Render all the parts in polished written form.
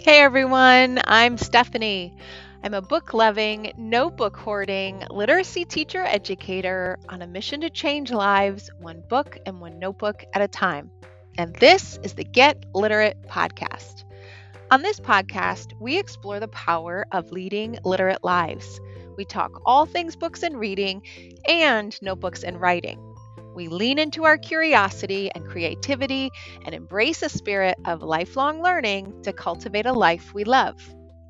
Hey everyone, I'm Stephanie. I'm a book loving, notebook hoarding literacy teacher educator on a mission to change lives one book and one notebook at a time. And this is the Get Literate podcast. On this podcast, we explore the power of leading literate lives. We talk all things books and reading and notebooks and writing. We lean into our curiosity and creativity and embrace a spirit of lifelong learning to cultivate a life we love.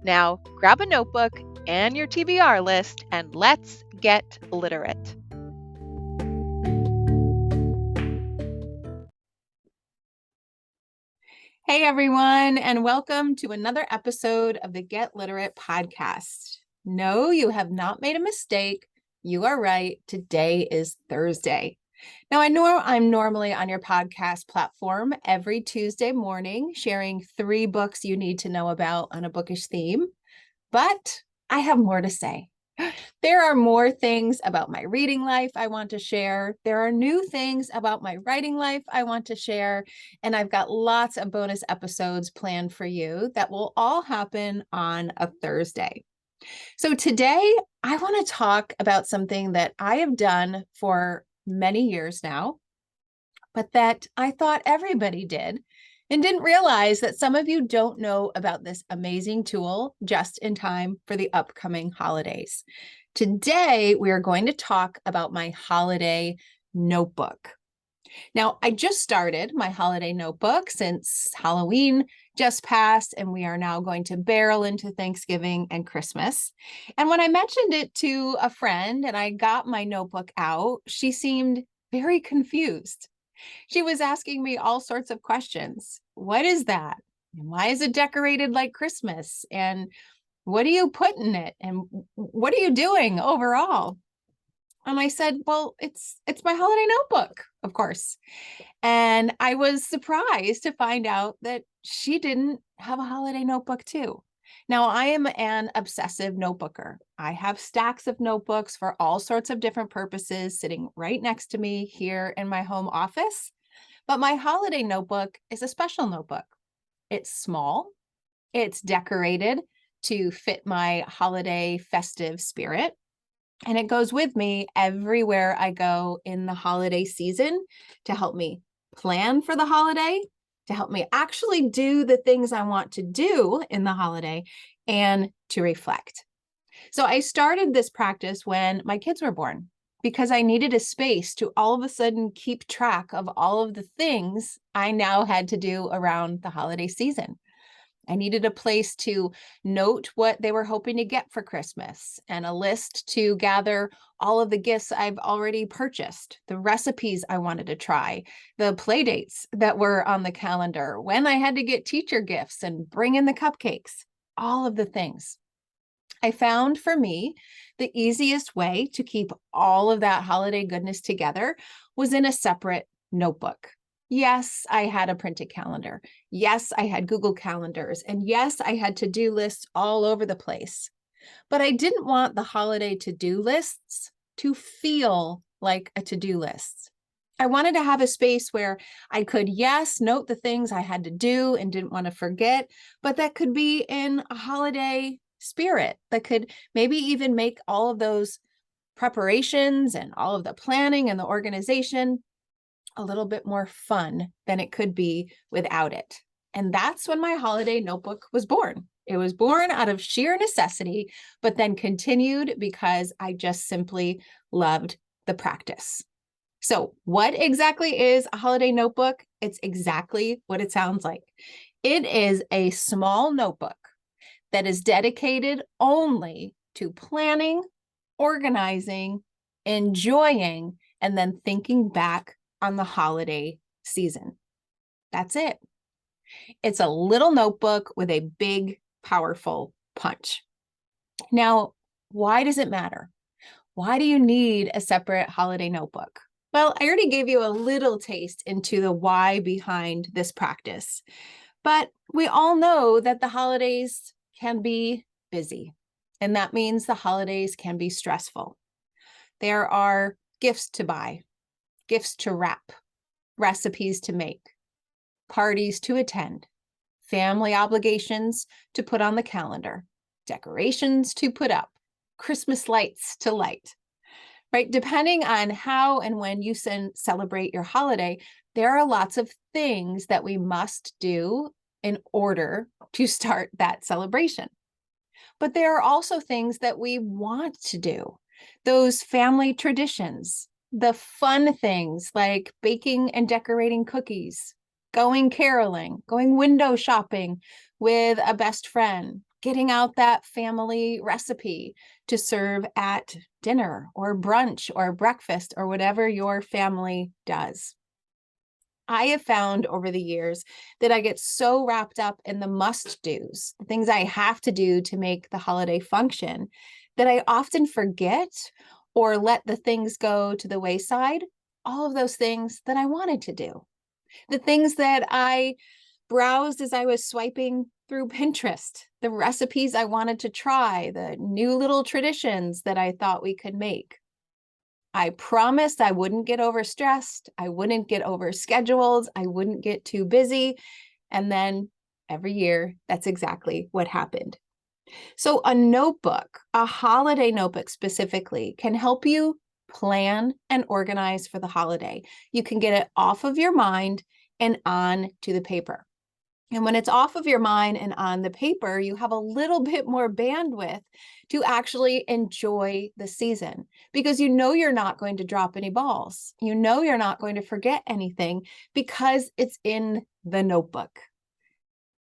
Now, grab a notebook and your TBR list and let's get literate. Hey everyone, and welcome to another episode of the Get Literate podcast. No, you have not made a mistake. You are right. Today is Thursday. Now, I know I'm normally on your podcast platform every Tuesday morning, sharing 3 books you need to know about on a bookish theme, but I have more to say. There are more things about my reading life I want to share. There are new things about my writing life I want to share. And I've got lots of bonus episodes planned for you that will all happen on a Thursday. So today, I want to talk about something that I have done for many years now, but that I thought everybody did and didn't realize that some of you don't know about this amazing tool just in time for the upcoming holidays. Today, we are going to talk about my holiday notebook. Now, I just started my holiday notebook since Halloween just passed, and we are now going to barrel into Thanksgiving and Christmas. And when I mentioned it to a friend and I got my notebook out, she seemed very confused. She was asking me all sorts of questions. What is that? And why is it decorated like Christmas? And what do you put in it? And what are you doing overall? And I said, well, it's my holiday notebook, of course. And I was surprised to find out that she didn't have a holiday notebook too. Now, I am an obsessive notebooker. I have stacks of notebooks for all sorts of different purposes sitting right next to me here in my home office. But my holiday notebook is a special notebook. It's small, it's decorated to fit my holiday festive spirit. And it goes with me everywhere I go in the holiday season to help me plan for the holiday, to help me actually do the things I want to do in the holiday, and to reflect. So I started this practice when my kids were born because I needed a space to all of a sudden keep track of all of the things I now had to do around the holiday season. I needed a place to note what they were hoping to get for Christmas and a list to gather all of the gifts I've already purchased, the recipes I wanted to try, the play dates that were on the calendar, when I had to get teacher gifts and bring in the cupcakes, all of the things. I found for me, the easiest way to keep all of that holiday goodness together was in a separate notebook. Yes, I had a printed calendar. Yes, I had Google calendars. And yes, I had to-do lists all over the place. But I didn't want the holiday to-do lists to feel like a to-do list. I wanted to have a space where I could, yes, note the things I had to do and didn't want to forget, but that could be in a holiday spirit that could maybe even make all of those preparations and all of the planning and the organization a little bit more fun than it could be without it. And that's when my holiday notebook was born. It was born out of sheer necessity, but then continued because I just simply loved the practice. So, what exactly is a holiday notebook? It's exactly what it sounds like. It is a small notebook that is dedicated only to planning, organizing, enjoying, and then thinking back on the holiday season. That's it. It's a little notebook with a big, powerful punch. Now, why does it matter? Why do you need a separate holiday notebook? Well, I already gave you a little taste into the why behind this practice, but we all know that the holidays can be busy, and that means the holidays can be stressful. There are gifts to buy, gifts to wrap, recipes to make, parties to attend, family obligations to put on the calendar, decorations to put up, Christmas lights to light, right? Depending on how and when you celebrate your holiday, there are lots of things that we must do in order to start that celebration. But there are also things that we want to do, those family traditions, the fun things like baking and decorating cookies, going caroling, going window shopping with a best friend, getting out that family recipe to serve at dinner or brunch or breakfast or whatever your family does. I have found over the years that I get so wrapped up in the must-dos, the things I have to do to make the holiday function, that I often forget or let the things go to the wayside, all of those things that I wanted to do. The things that I browsed as I was swiping through Pinterest, the recipes I wanted to try, the new little traditions that I thought we could make. I promised I wouldn't get overstressed. I wouldn't get overscheduled. I wouldn't get too busy. And then every year, that's exactly what happened. So a notebook, a holiday notebook specifically, can help you plan and organize for the holiday. You can get it off of your mind and on to the paper. And when it's off of your mind and on the paper, you have a little bit more bandwidth to actually enjoy the season, because you know you're not going to drop any balls. You know you're not going to forget anything because it's in the notebook.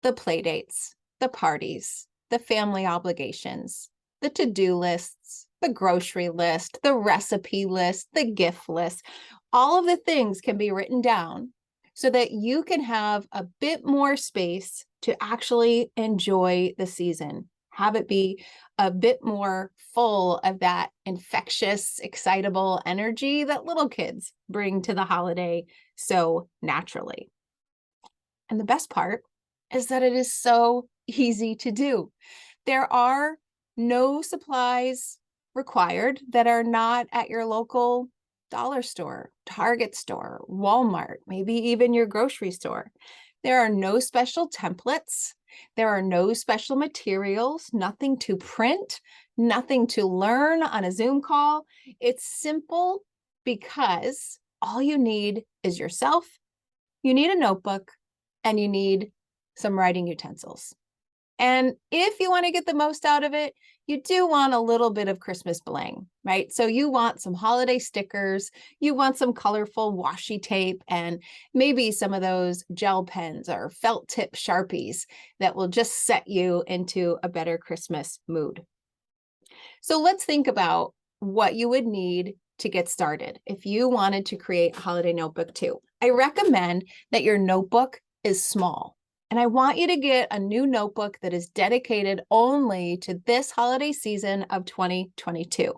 The play dates, the parties, the family obligations, the to-do lists, the grocery list, the recipe list, the gift list, all of the things can be written down so that you can have a bit more space to actually enjoy the season. Have it be a bit more full of that infectious, excitable energy that little kids bring to the holiday so naturally. And the best part is that it is so easy to do. There are no supplies required that are not at your local dollar store, Target store, Walmart, maybe even your grocery store. There are no special templates. There are no special materials, nothing to print, nothing to learn on a Zoom call. It's simple because all you need is yourself, you need a notebook, and you need some writing utensils. And if you want to get the most out of it, you do want a little bit of Christmas bling, right? So you want some holiday stickers, you want some colorful washi tape, and maybe some of those gel pens or felt tip Sharpies that will just set you into a better Christmas mood. So let's think about what you would need to get started if you wanted to create a holiday notebook too. I recommend that your notebook is small. And I want you to get a new notebook that is dedicated only to this holiday season of 2022.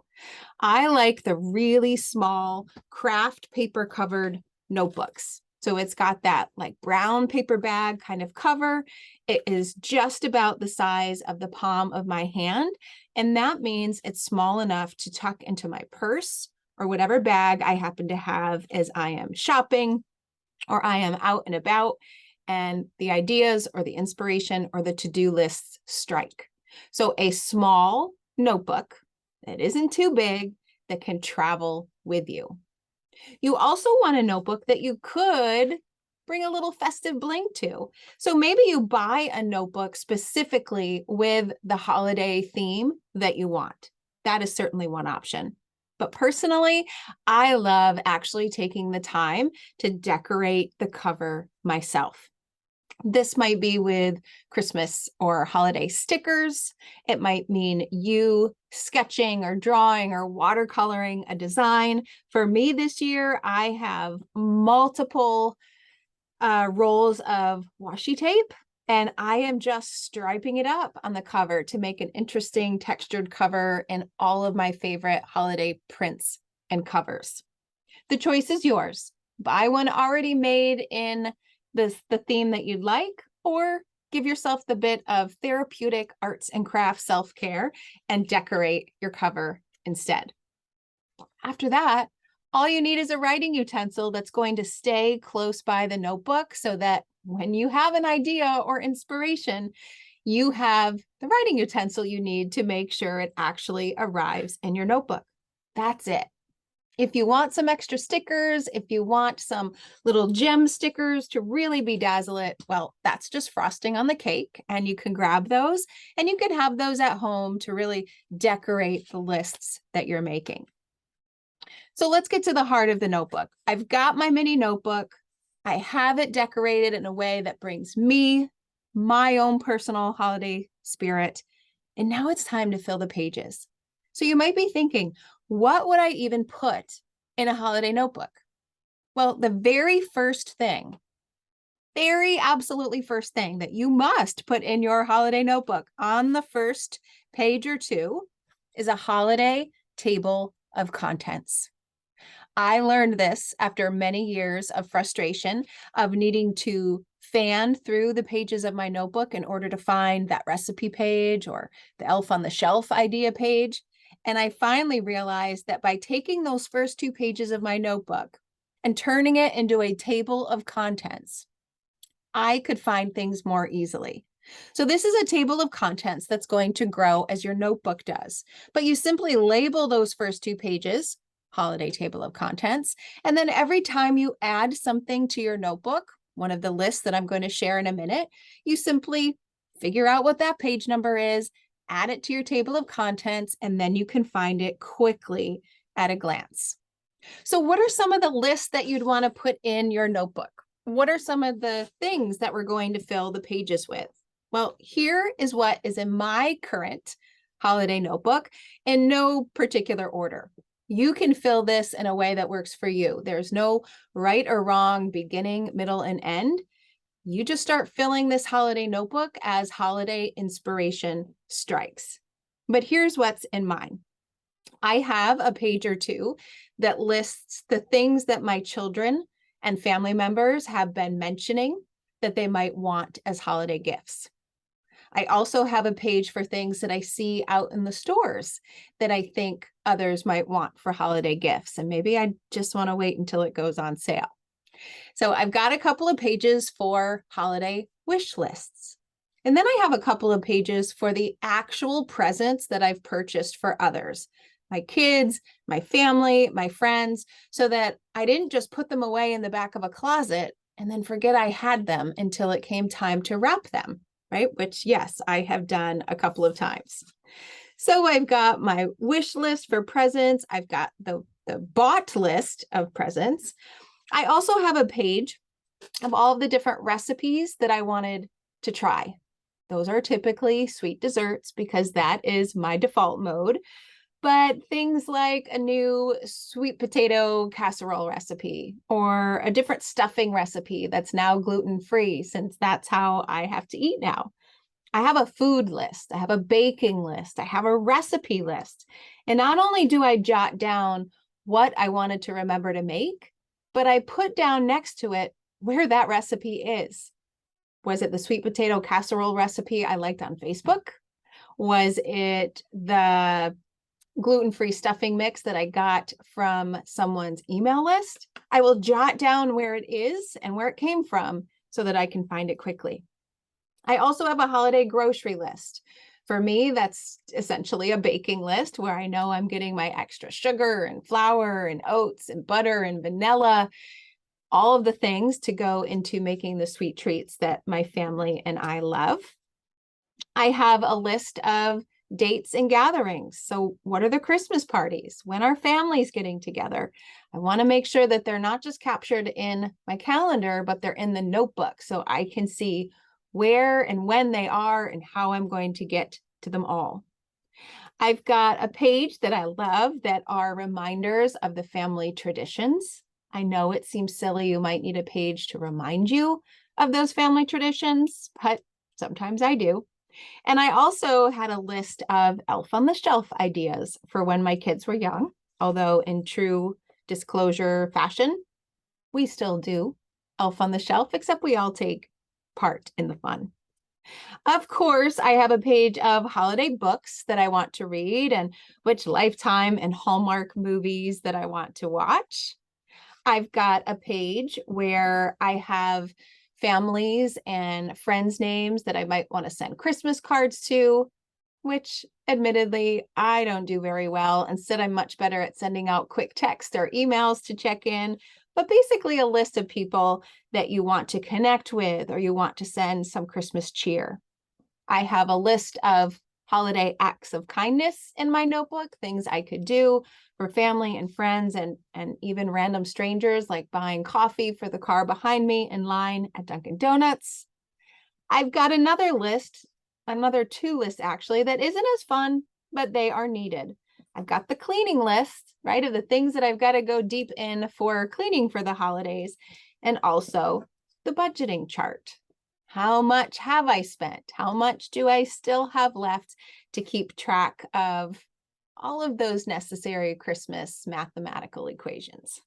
I like the really small craft paper covered notebooks. So it's got that like brown paper bag kind of cover. It is just about the size of the palm of my hand. And that means it's small enough to tuck into my purse or whatever bag I happen to have as I am shopping or I am out and about, and the ideas or the inspiration or the to-do lists strike. So a small notebook that isn't too big that can travel with you. You also want a notebook that you could bring a little festive bling to. So maybe you buy a notebook specifically with the holiday theme that you want. That is certainly one option. But personally, I love actually taking the time to decorate the cover myself. This might be with Christmas or holiday stickers. It might mean you sketching or drawing or watercoloring a design. For me this year, I have multiple rolls of washi tape, and I am just striping it up on the cover to make an interesting textured cover in all of my favorite holiday prints and covers. The choice is yours. Buy one already made in the theme that you'd like, or give yourself the bit of therapeutic arts and crafts self-care and decorate your cover instead. After that, all you need is a writing utensil that's going to stay close by the notebook so that when you have an idea or inspiration, you have the writing utensil you need to make sure it actually arrives in your notebook. That's it. If you want some extra stickers, if you want some little gem stickers to really bedazzle it, well, that's just frosting on the cake, and you can grab those and you can have those at home to really decorate the lists that you're making. So let's get to the heart of the notebook. I've got my mini notebook. I have it decorated in a way that brings me my own personal holiday spirit. And now it's time to fill the pages. So you might be thinking, what would I even put in a holiday notebook? Well, the very first thing, very absolutely first thing that you must put in your holiday notebook on the first page or two is a holiday table of contents. I learned this after many years of frustration of needing to fan through the pages of my notebook in order to find that recipe page or the elf on the shelf idea page. And I finally realized that by taking those first two pages of my notebook and turning it into a table of contents, I could find things more easily. So this is a table of contents that's going to grow as your notebook does. But you simply label those first two pages, holiday table of contents. And then every time you add something to your notebook, one of the lists that I'm going to share in a minute, you simply figure out what that page number is, add it to your table of contents, and then you can find it quickly at a glance. So what are some of the lists that you'd want to put in your notebook? What are some of the things that we're going to fill the pages with? Well, here is what is in my current holiday notebook in no particular order. You can fill this in a way that works for you. There's no right or wrong beginning, middle, and end. You just start filling this holiday notebook as holiday inspiration strikes. But here's what's in mine. I have a page or two that lists the things that my children and family members have been mentioning that they might want as holiday gifts. I also have a page for things that I see out in the stores that I think others might want for holiday gifts. And maybe I just want to wait until it goes on sale. So I've got a couple of pages for holiday wish lists. And then I have a couple of pages for the actual presents that I've purchased for others, my kids, my family, my friends, so that I didn't just put them away in the back of a closet and then forget I had them until it came time to wrap them, right? Which, yes, I have done a couple of times. So I've got my wish list for presents. I've got the bought list of presents. I also have a page of all of the different recipes that I wanted to try. Those are typically sweet desserts because that is my default mode. But things like a new sweet potato casserole recipe or a different stuffing recipe that's now gluten-free, since that's how I have to eat now. I have a food list, I have a baking list, I have a recipe list. And not only do I jot down what I wanted to remember to make, but I put down next to it where that recipe is. Was it the sweet potato casserole recipe I liked on Facebook? Was it the gluten-free stuffing mix that I got from someone's email list? I will jot down where it is and where it came from so that I can find it quickly. I also have a holiday grocery list. For me, that's essentially a baking list where I know I'm getting my extra sugar and flour and oats and butter and vanilla, all of the things to go into making the sweet treats that my family and I love. I have a list of dates and gatherings. So what are the Christmas parties? When are families getting together? I want to make sure that they're not just captured in my calendar, but they're in the notebook so I can see where and when they are and how I'm going to get to them all. I've got a page that I love that are reminders of the family traditions. I know it seems silly. You might need a page to remind you of those family traditions, but sometimes I do. And I also had a list of elf on the shelf ideas for when my kids were young, although in true disclosure fashion, we still do elf on the shelf, except we all take part in the fun. Of course, I have a page of holiday books that I want to read and which Lifetime and Hallmark movies that I want to watch. I've got a page where I have families and friends' names that I might want to send Christmas cards to, which admittedly I don't do very well. Instead, I'm much better at sending out quick texts or emails to check in, but basically a list of people that you want to connect with or you want to send some Christmas cheer. I have a list of holiday acts of kindness in my notebook, things I could do for family and friends and even random strangers, like buying coffee for the car behind me in line at Dunkin' Donuts. I've got another two lists actually, that isn't as fun, but they are needed. I've got the cleaning list, right, of the things that I've got to go deep in for cleaning for the holidays, and also the budgeting chart. How much have I spent? How much do I still have left to keep track of all of those necessary Christmas mathematical equations?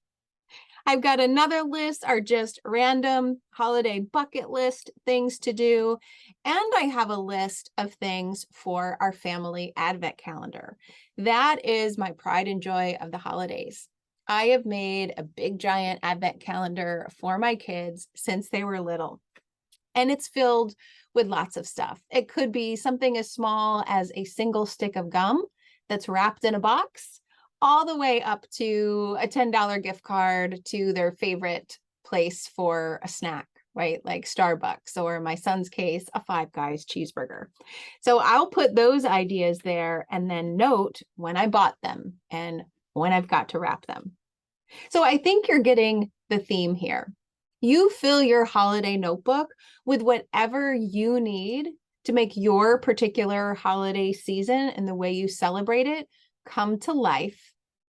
I've got another list are just random holiday bucket list things to do. And I have a list of things for our family advent calendar. That is my pride and joy of the holidays. I have made a big giant advent calendar for my kids since they were little. And it's filled with lots of stuff. It could be something as small as a single stick of gum that's wrapped in a box, all the way up to a $10 gift card to their favorite place for a snack, right? Like Starbucks, or in my son's case, a Five Guys cheeseburger. So I'll put those ideas there and then note when I bought them and when I've got to wrap them. So I think you're getting the theme here. You fill your holiday notebook with whatever you need to make your particular holiday season and the way you celebrate it come to life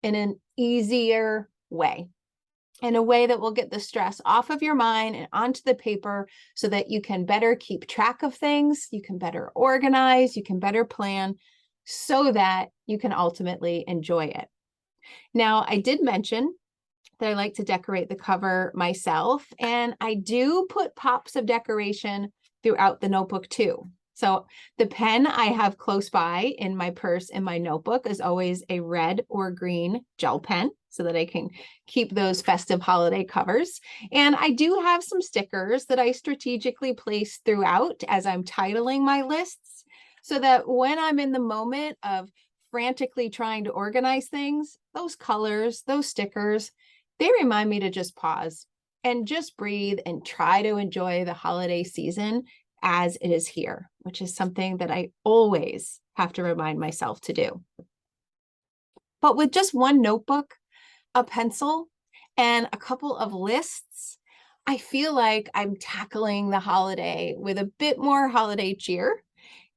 in an easier way, in a way that will get the stress off of your mind and onto the paper so that you can better keep track of things, you can better organize, you can better plan so that you can ultimately enjoy it. Now, I did mention that I like to decorate the cover myself, and I do put pops of decoration throughout the notebook too. So the pen I have close by in my purse in my notebook is always a red or green gel pen so that I can keep those festive holiday covers. And I do have some stickers that I strategically place throughout as I'm titling my lists so that when I'm in the moment of frantically trying to organize things, those colors, those stickers, they remind me to just pause and just breathe and try to enjoy the holiday season as it is here, which is something that I always have to remind myself to do. But with just one notebook, a pencil, and a couple of lists, I feel like I'm tackling the holiday with a bit more holiday cheer.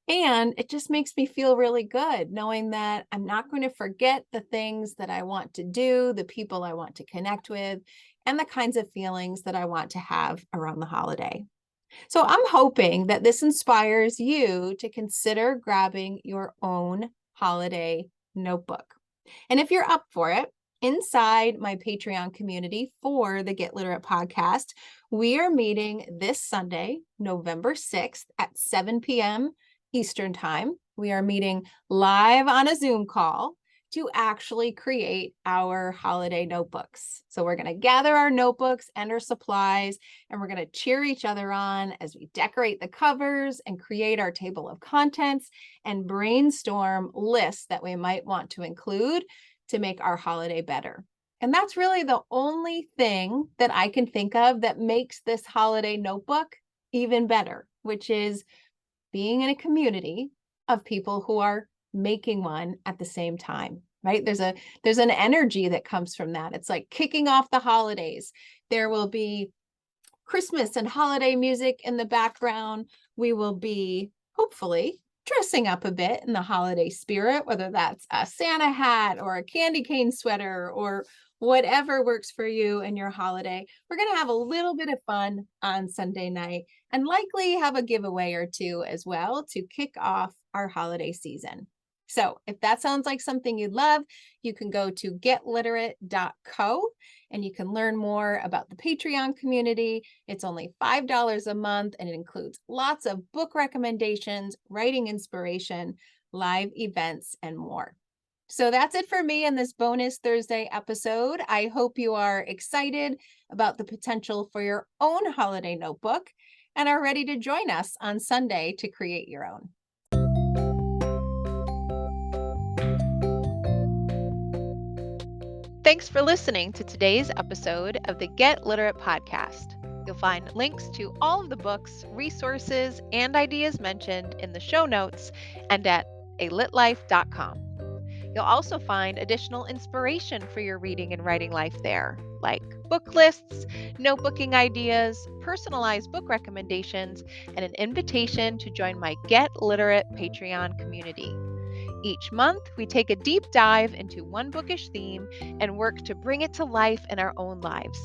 And it just makes me feel really good knowing that I'm not going to forget the things that I want to do, the people I want to connect with, and the kinds of feelings that I want to have around the holiday. So I'm hoping that this inspires you to consider grabbing your own holiday notebook. And if you're up for it, inside my Patreon community for the Get Literate podcast, we are meeting this Sunday, November 6th at 7 p.m. Eastern Time. We are meeting live on a Zoom call to actually create our holiday notebooks. So we're going to gather our notebooks and our supplies, and we're going to cheer each other on as we decorate the covers and create our table of contents and brainstorm lists that we might want to include to make our holiday better. And that's really the only thing that I can think of that makes this holiday notebook even better, which is being in a community of people who are making one at the same time, right? There's an energy that comes from that. It's like kicking off the holidays. There will be Christmas and holiday music in the background. We will be hopefully dressing up a bit in the holiday spirit, whether that's a Santa hat or a candy cane sweater or whatever works for you and your holiday. We're going to have a little bit of fun on Sunday night and likely have a giveaway or two as well to kick off our holiday season. So if that sounds like something you'd love, you can go to getliterate.co and you can learn more about the Patreon community. It's only $5 a month and it includes lots of book recommendations, writing inspiration, live events, and more. So that's it for me in this bonus Thursday episode. I hope you are excited about the potential for your own holiday notebook and are ready to join us on Sunday to create your own. Thanks for listening to today's episode of the Get Literate podcast. You'll find links to all of the books, resources, and ideas mentioned in the show notes and at alitlife.com. You'll also find additional inspiration for your reading and writing life there, like book lists, notebooking ideas, personalized book recommendations, and an invitation to join my Get Literate Patreon community. Each month, we take a deep dive into one bookish theme and work to bring it to life in our own lives.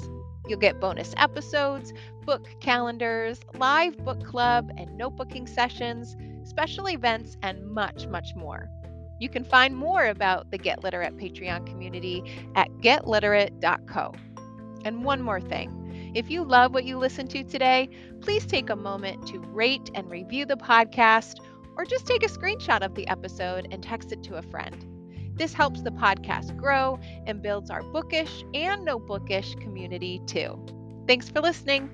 You'll get bonus episodes, book calendars, live book club and notebooking sessions, special events, and much, much more. You can find more about the Get Literate Patreon community at getliterate.co. And one more thing. If you love what you listened to today, please take a moment to rate and review the podcast, or just take a screenshot of the episode and text it to a friend. This helps the podcast grow and builds our bookish and no bookish community too. Thanks for listening.